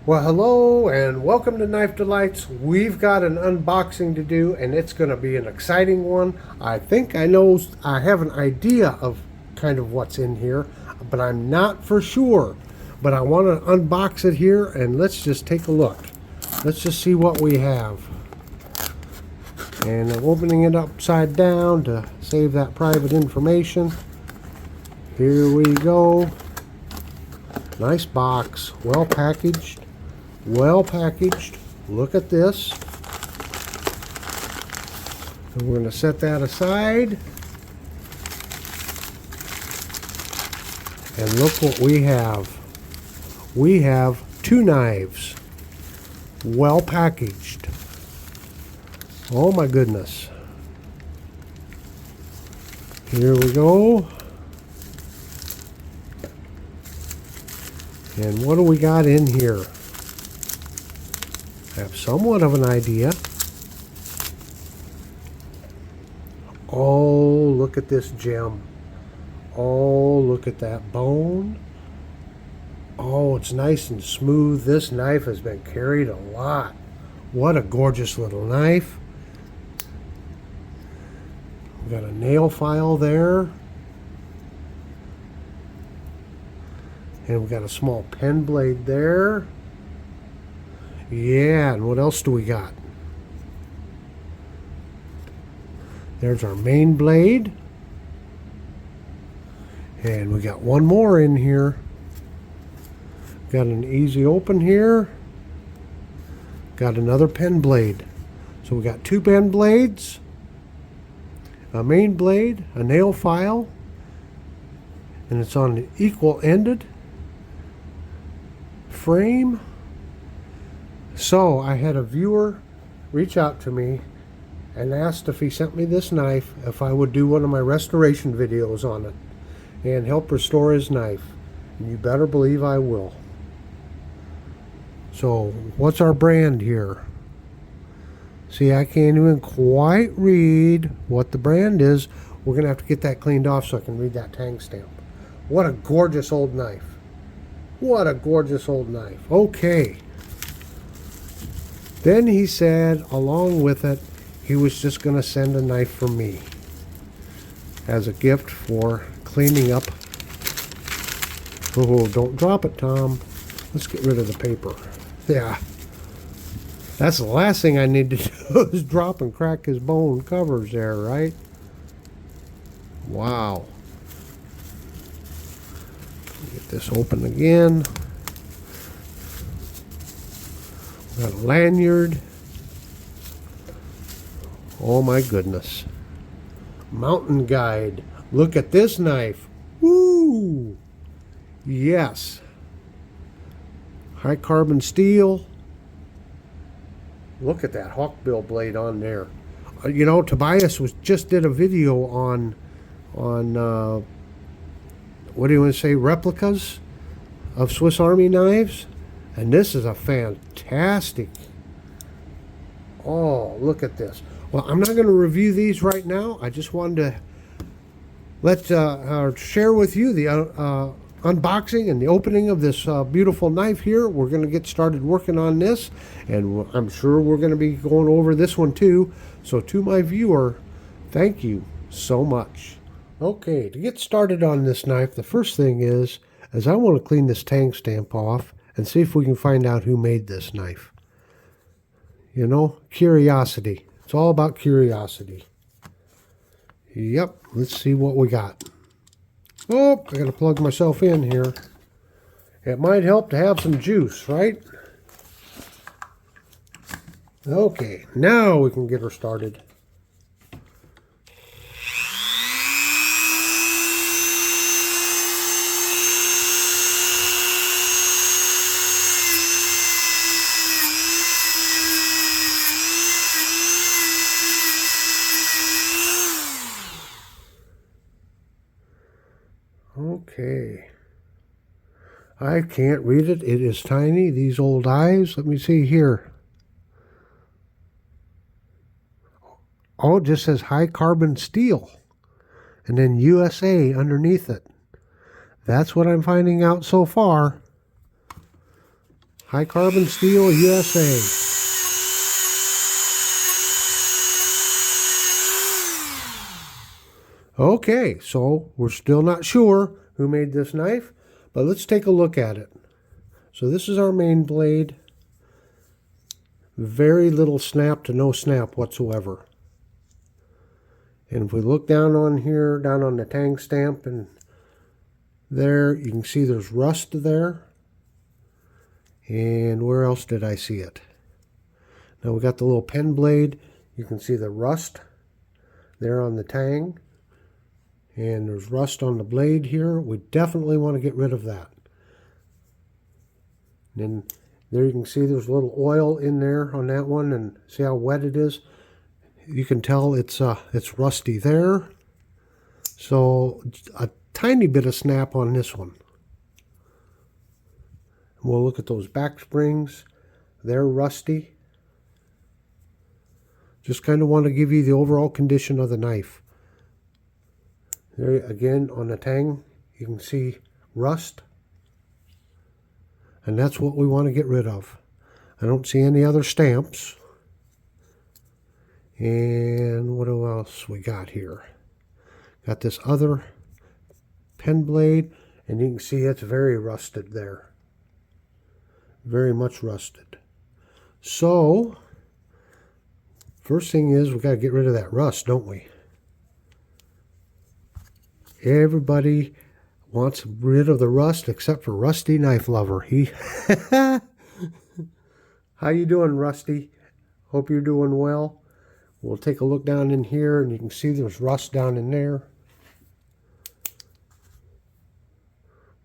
Well, hello and welcome to Knife Delights. We've got an unboxing to do and it's going to be an exciting one. I think I have an idea of kind of what's in here, but I'm not for sure. But I want to unbox it here and let's just take a look. Let's just see what we have. And I'm opening it upside down to save that private information. Here we go. Nice box, well packaged. Well packaged. Look at this. And we're going to set that aside. And look what we have. We have two knives. Well packaged. Oh my goodness. Here we go. And what do we got in here? I have somewhat of an idea. Oh, look at this gem. Oh, look at that bone. Oh, it's nice and smooth. This knife has been carried a lot. What a gorgeous little knife. We've got a nail file there. And we've got a small pen blade there. Yeah, and what else do we got? There's our main blade. And we got one more in here. Got an easy open here. Got another pen blade. So we got two pen blades, a main blade, a nail file, and it's on an equal-ended frame. So I had a viewer reach out to me and asked if he sent me this knife, if I would do one of my restoration videos on it and help restore his knife. And you better believe I will. So what's our brand here? See, I can't even quite read what the brand is. We're going to have to get that cleaned off so I can read that tang stamp. What a gorgeous old knife. What a gorgeous old knife. Okay. Then he said, along with it, he was just going to send a knife for me as a gift for cleaning up. Oh, don't drop it, Tom. Let's get rid of the paper. Yeah. That's the last thing I need to do is drop and crack his bone covers there, right? Wow. Get this open again. Got a lanyard. Oh my goodness. Mountain Guide. Look at this knife. Woo! Yes. High carbon steel. Look at that hawkbill blade on there. You know, Tobias just did a video on what do you want to say, replicas of Swiss Army knives. And this is a fantastic. Oh, look at this. Well, I'm not going to review these right now. I just wanted to share with you the unboxing and the opening of this beautiful knife here. We're going to get started working on this, and I'm sure we're going to be going over this one too. So to my viewer, thank you so much. Okay, to get started on this knife, the first thing is I want to clean this tang stamp off and see if we can find out who made this knife. You know, curiosity. It's all about curiosity. Yep, let's see what we got. Oh, I gotta plug myself in here. It might help to have some juice, right? Okay, now we can get her started. Okay. I can't read it. It is tiny. These old eyes. Let me see here. Oh, it just says high carbon steel. And then USA underneath it. That's what I'm finding out so far. High Carbon Steel USA. Okay, so we're still not sure who made this knife, but let's take a look at it. So this is our main blade. Very little snap to no snap whatsoever. And if we look down on here, down on the tang stamp and there, you can see there's rust there. And where else did I see it? Now we got the little pen blade. You can see the rust there on the tang. And there's rust on the blade here. We definitely want to get rid of that. And there you can see there's a little oil in there on that one, and see how wet it is. You can tell it's rusty there. So a tiny bit of snap on this one. We'll look at those back springs. They're rusty. Just kind of want to give you the overall condition of the knife. There again on the tang, you can see rust. And that's what we want to get rid of. I don't see any other stamps. And what else we got here? Got this other pen blade, and you can see it's very rusted there. Very much rusted. So, first thing is we got to get rid of that rust, don't we? Everybody wants rid of the rust except for Rusty Knife Lover. How you doing, Rusty? Hope you're doing well. We'll take a look down in here, and you can see there's rust down in there.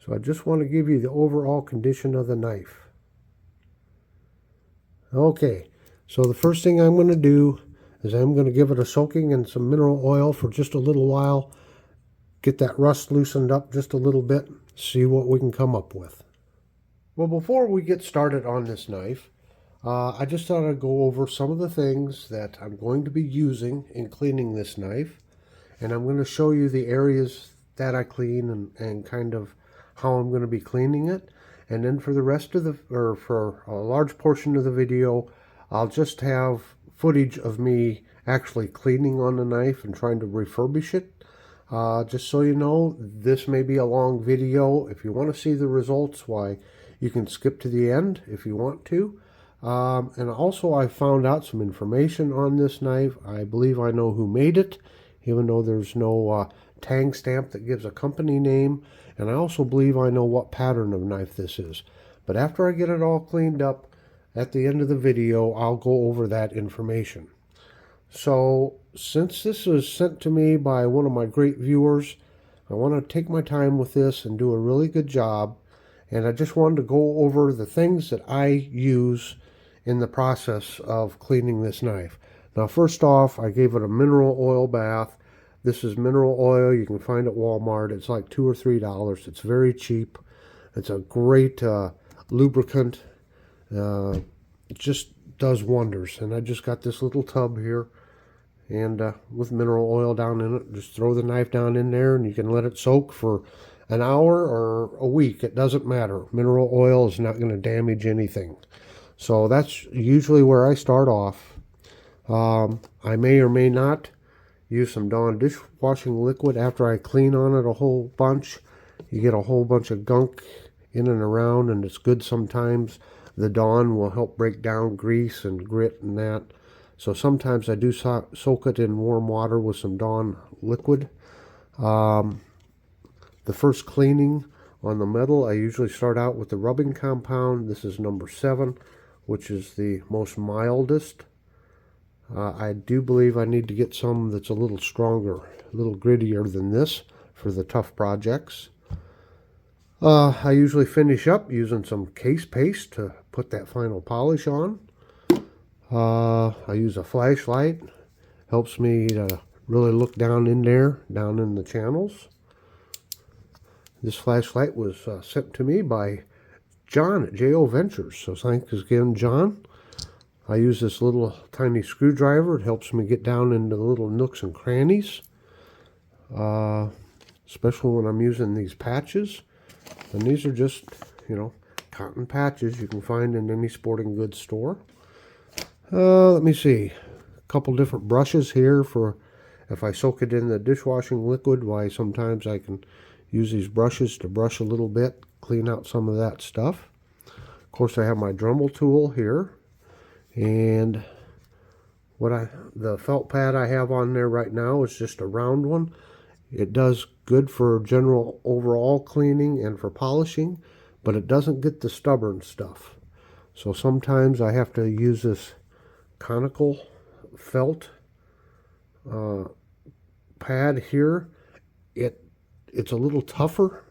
So I just want to give you the overall condition of the knife. Okay, so the first thing I'm going to do is I'm going to give it a soaking in some mineral oil for just a little while. Get that rust loosened up just a little bit. See what we can come up with. Well, before we get started on this knife, I just thought I'd go over some of the things that I'm going to be using in cleaning this knife. And I'm going to show you the areas that I clean and kind of how I'm going to be cleaning it. And then for the rest of the, or for a large portion of the video, I'll just have footage of me actually cleaning on the knife and trying to refurbish it. Just so you know, this may be a long video. If you want to see the results, why, you can skip to the end if you want to. And also I found out some information on this knife. I believe I know who made it, even though there's no tang stamp that gives a company name. And I also believe I know what pattern of knife this is. But after I get it all cleaned up, at the end of the video, I'll go over that information. So, since this was sent to me by one of my great viewers, I want to take my time with this and do a really good job. And I just wanted to go over the things that I use in the process of cleaning this knife. Now, first off, I gave it a mineral oil bath. This is mineral oil you can find at Walmart. It's like $2 or $3. It's very cheap. It's a great lubricant. It just does wonders. And I just got this little tub here, and with mineral oil down in it. Just throw the knife down in there, and you can let it soak for an hour or a week. It doesn't matter. Mineral oil is not going to damage anything. So that's usually where I start off. I may or may not use some Dawn dishwashing liquid after I clean on it a whole bunch. You get a whole bunch of gunk in and around, and it's good sometimes. The Dawn will help break down grease and grit and that. So sometimes I do soak it in warm water with some Dawn liquid. The first cleaning on the metal, I usually start out with the rubbing compound. This is number 7, which is the most mildest. I do believe I need to get some that's a little stronger, a little grittier than this for the tough projects. I usually finish up using some case paste to put that final polish on. I use a flashlight. Helps me to really look down in there, down in the channels. This flashlight was sent to me by John at JO Ventures. So thanks again, John. I use this little tiny screwdriver. It helps me get down into the little nooks and crannies. Especially when I'm using these patches. And these are just, cotton patches you can find in any sporting goods store. Let me see. A couple different brushes here for if I soak it in the dishwashing liquid. Why sometimes I can use these brushes to brush a little bit, clean out some of that stuff. Of course, I have my Dremel tool here, and the felt pad I have on there right now is just a round one. It does good for general overall cleaning and for polishing, but it doesn't get the stubborn stuff. So sometimes I have to use this conical felt pad here. It's a little tougher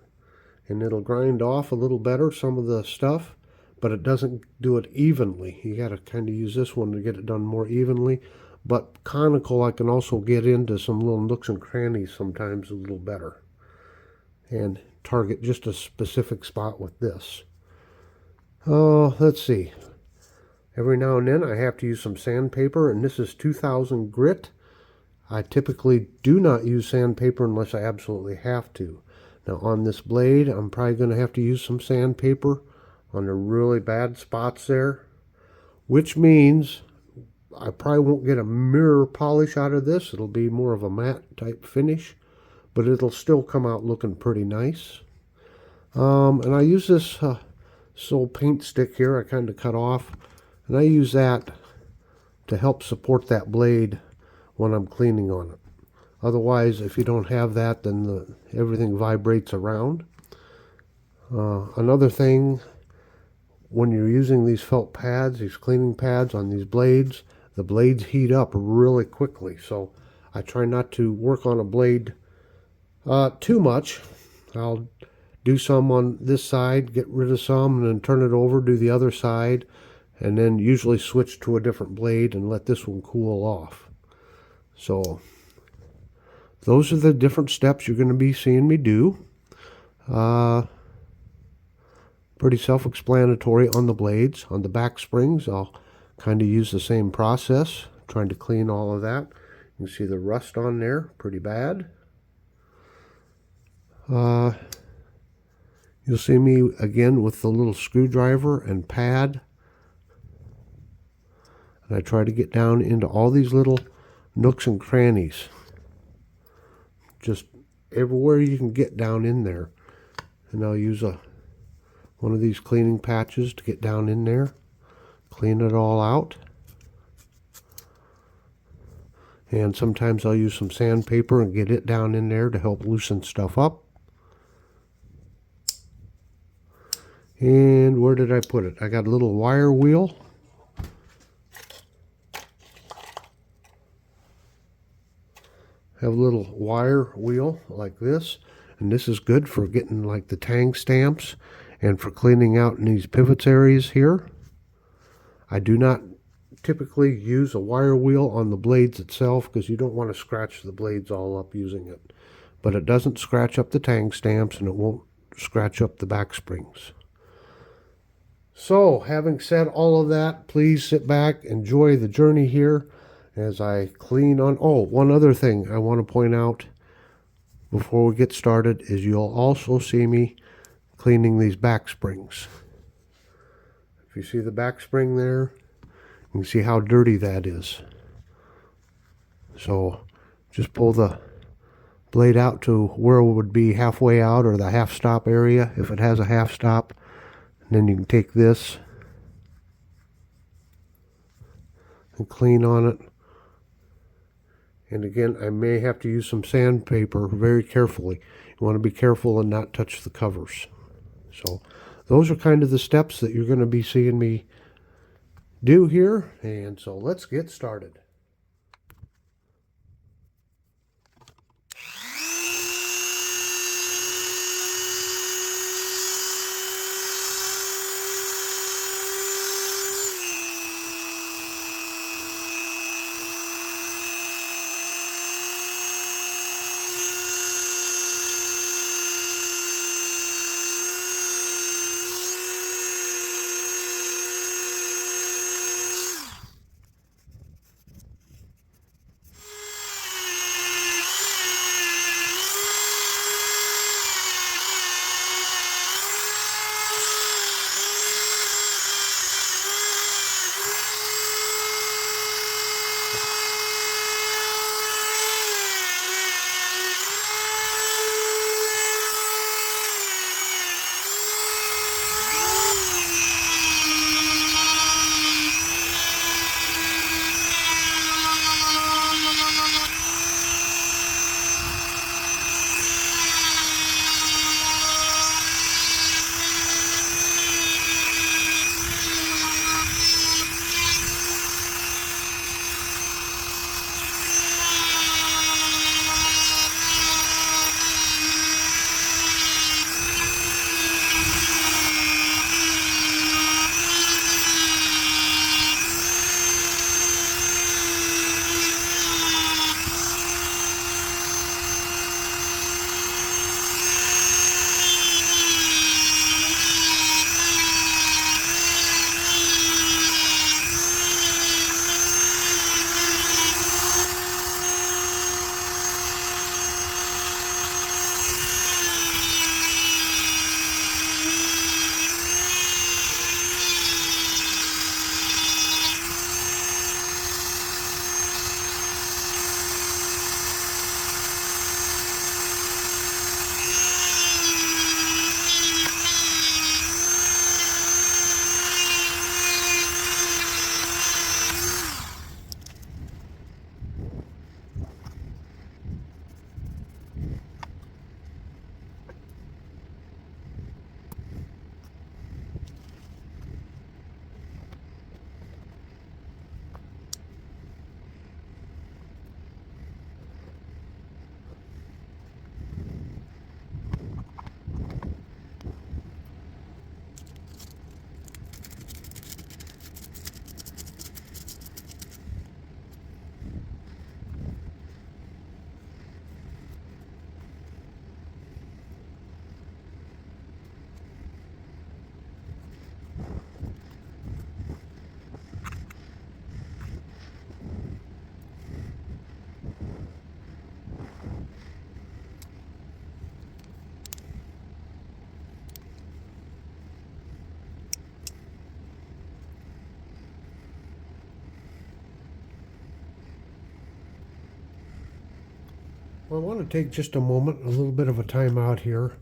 and it'll grind off a little better some of the stuff, but it doesn't do it evenly. You got to kind of use this one to get it done more evenly. But conical, I can also get into some little nooks and crannies sometimes a little better and target just a specific spot with this. Let's see. Every now and then I have to use some sandpaper, and this is 2000 grit. I typically do not use sandpaper unless I absolutely have to. Now on this blade, I'm probably going to have to use some sandpaper on the really bad spots there, which means I probably won't get a mirror polish out of this. It'll be more of a matte type finish, but it'll still come out looking pretty nice. And I use this little paint stick here I kind of cut off, and I use that to help support that blade when I'm cleaning on it. Otherwise, if you don't have that, then everything vibrates around. Another thing, when you're using these felt pads, these cleaning pads on these blades, the blades heat up really quickly. So I try not to work on a blade too much. I'll do some on this side, get rid of some, and then turn it over, do the other side, and then usually switch to a different blade and let this one cool off. So those are the different steps you're going to be seeing me do. Pretty self-explanatory on the blades. On the back springs, I'll kind of use the same process, trying to clean all of that. You can see the rust on there, pretty bad. You'll see me again with the little screwdriver and pad. And I try to get down into all these little nooks and crannies. Just everywhere you can get down in there. And I'll use one of these cleaning patches to get down in there, clean it all out. And sometimes I'll use some sandpaper and get it down in there to help loosen stuff up. And where did I put it? I got a little wire wheel. Have a little wire wheel like this, and this is good for getting like the tang stamps and for cleaning out in these pivots areas here. I do not typically use a wire wheel on the blades itself because you don't want to scratch the blades all up using it, but it doesn't scratch up the tang stamps and it won't scratch up the back springs. So having said all of that, please sit back, enjoy the journey here as I clean on. Oh, one other thing I want to point out before we get started is you'll also see me cleaning these back springs. If you see the back spring there, you can see how dirty that is. So just pull the blade out to where it would be halfway out, or the half stop area if it has a half stop. And then you can take this and clean on it. And again, I may have to use some sandpaper very carefully. You want to be careful and not touch the covers. So those are kind of the steps that you're going to be seeing me do here. And so let's get started. Well, I want to take just a moment, a little bit of a time out here,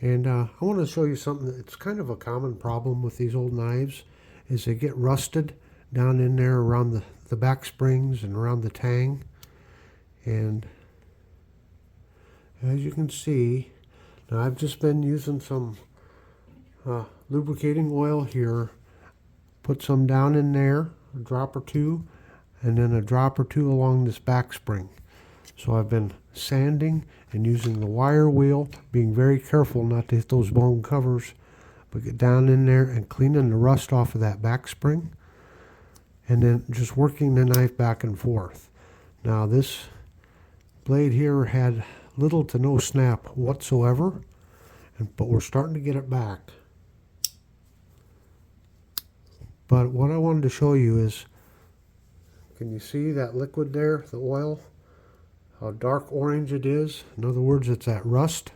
and I want to show you something that's kind of a common problem with these old knives, is they get rusted down in there around the back springs and around the tang. And as you can see, now I've just been using some lubricating oil here, put some down in there, a drop or two, and then a drop or two along this back spring. So I've been sanding and using the wire wheel, being very careful not to hit those bone covers, but get down in there and cleaning the rust off of that back spring, and then just working the knife back and forth. Now this blade here had little to no snap whatsoever, but we're starting to get it back. But what I wanted to show you is, can you see that liquid there, the oil? How dark orange it is. In other words, it's that rust.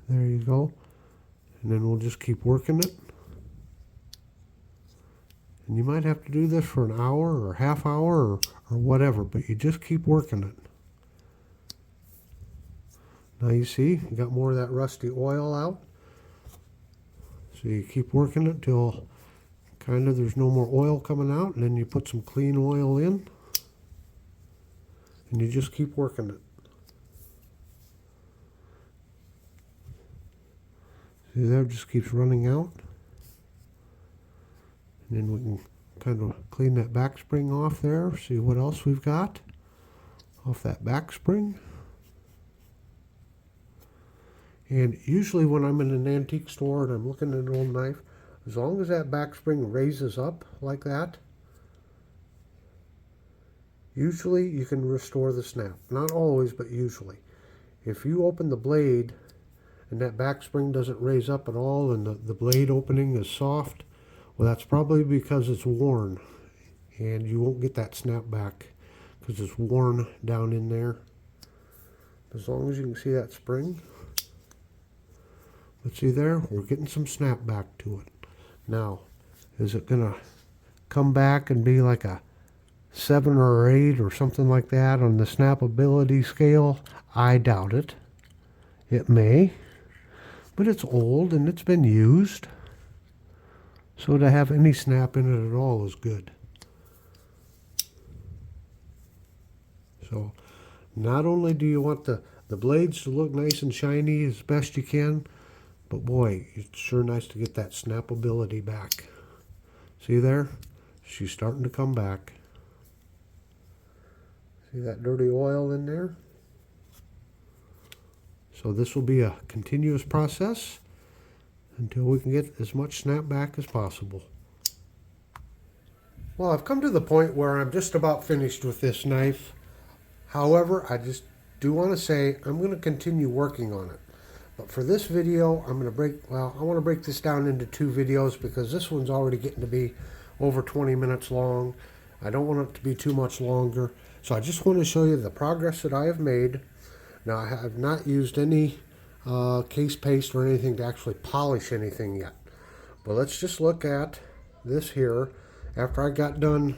There you go. And then we'll just keep working it. And you might have to do this for an hour or half hour or whatever, but you just keep working it. Now you see, you got more of that rusty oil out. So you keep working it till kind of there's no more oil coming out, and then you put some clean oil in, and you just keep working it. See there, it just keeps running out. And then we can kind of clean that back spring off there, see what else we've got off that back spring. And usually when I'm in an antique store and I'm looking at an old knife, as long as that back spring raises up like that, usually you can restore the snap. Not always, but usually. If you open the blade and that back spring doesn't raise up at all and the blade opening is soft, well, that's probably because it's worn, and you won't get that snap back because it's worn down in there. As long as you can see that spring, but see there, we're getting some snap back to it. Now, is it gonna come back and be like a 7 or 8 or something like that on the snappability scale? I doubt it. It may, but it's old and it's been used. So to have any snap in it at all is good. So not only do you want the blades to look nice and shiny as best you can, but boy, it's sure nice to get that snappability back. See there? She's starting to come back. See that dirty oil in there? So this will be a continuous process until we can get as much snap back as possible. Well, I've come to the point where I'm just about finished with this knife. However, I just do want to say I'm going to continue working on it. But for this video, I want to break this down into 2 videos because this one's already getting to be over 20 minutes long. I don't want it to be too much longer. So I just want to show you the progress that I have made. Now, I have not used any case paste or anything to actually polish anything yet. But let's just look at this here. After I got done,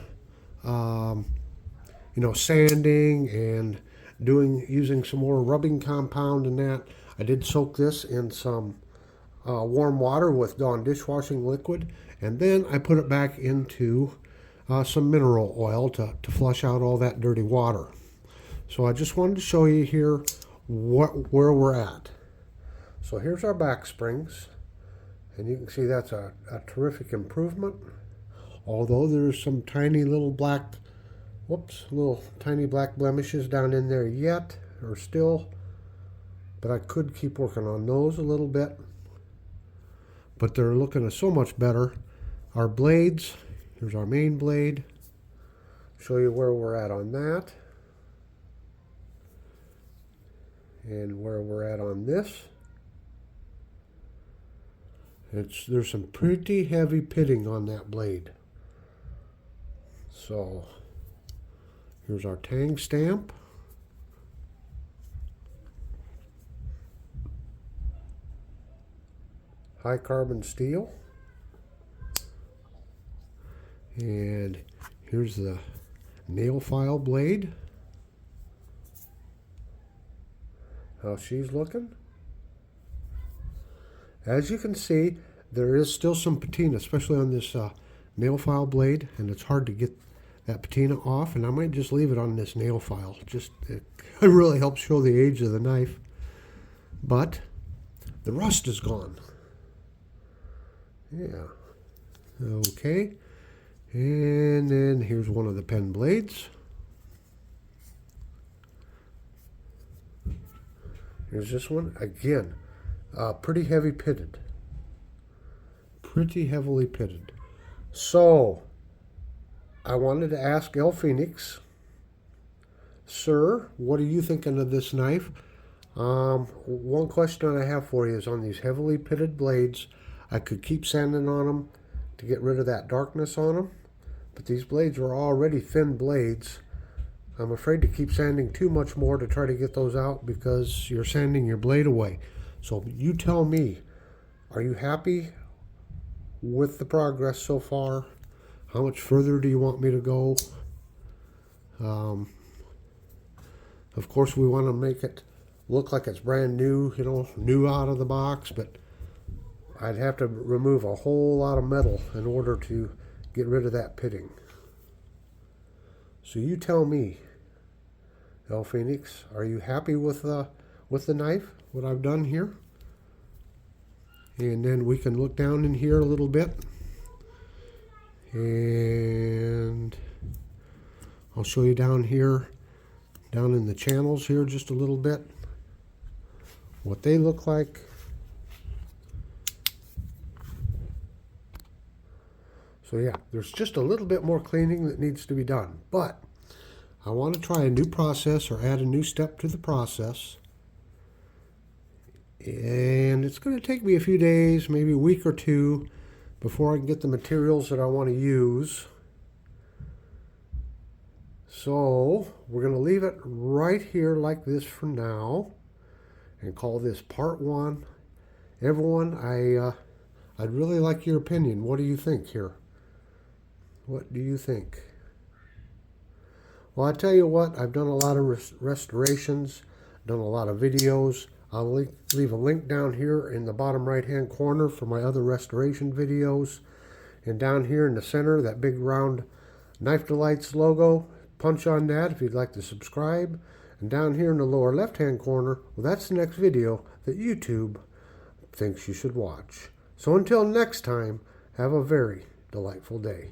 sanding and using some more rubbing compound and that, I did soak this in some warm water with Dawn dishwashing liquid, and then I put it back into some mineral oil to flush out all that dirty water. So I just wanted to show you here where we're at. So here's our back springs, and you can see that's a terrific improvement. Although there's some tiny little tiny black blemishes down in there yet, or still. But I could keep working on those a little bit. But they're looking so much better. Our blades, here's our main blade. Show you where we're at on that. And where we're at on this. There's some pretty heavy pitting on that blade. So here's our tang stamp. High carbon steel. And here's the nail file blade. How she's looking. As you can see, there is still some patina, especially on this nail file blade, and it's hard to get that patina off, and I might just leave it on this nail file. It really helps show the age of the knife. But the rust is gone. Yeah. Okay. And then here's one of the pen blades. Here's this one. Again, pretty heavy pitted. Pretty heavily pitted. So, I wanted to ask El Phoenix, sir, what are you thinking of this knife? One question I have for you is on these heavily pitted blades. I could keep sanding on them to get rid of that darkness on them, but these blades are already thin blades. I'm afraid to keep sanding too much more to try to get those out because you're sanding your blade away. So you tell me, are you happy with the progress so far? How much further do you want me to go? Of course, we want to make it look like it's brand new, new out of the box, but I'd have to remove a whole lot of metal in order to get rid of that pitting. So you tell me, El Phoenix, are you happy with the knife, what I've done here? And then we can look down in here a little bit. And I'll show you down here, down in the channels here just a little bit, what they look like. So yeah, there's just a little bit more cleaning that needs to be done, but I want to try a new process or add a new step to the process. And it's going to take me a few days, maybe a week or two, before I can get the materials that I want to use. So we're going to leave it right here like this for now and call this part 1. Everyone, I'd really like your opinion. What do you think here? What do you think? Well, I tell you what, I've done a lot of restorations, done a lot of videos. I'll leave a link down here in the bottom right hand corner for my other restoration videos. And down here in the center, that big round Knife Delights logo, punch on that if you'd like to subscribe. And down here in the lower left hand corner, well, that's the next video that YouTube thinks you should watch. So until next time, have a very delightful day.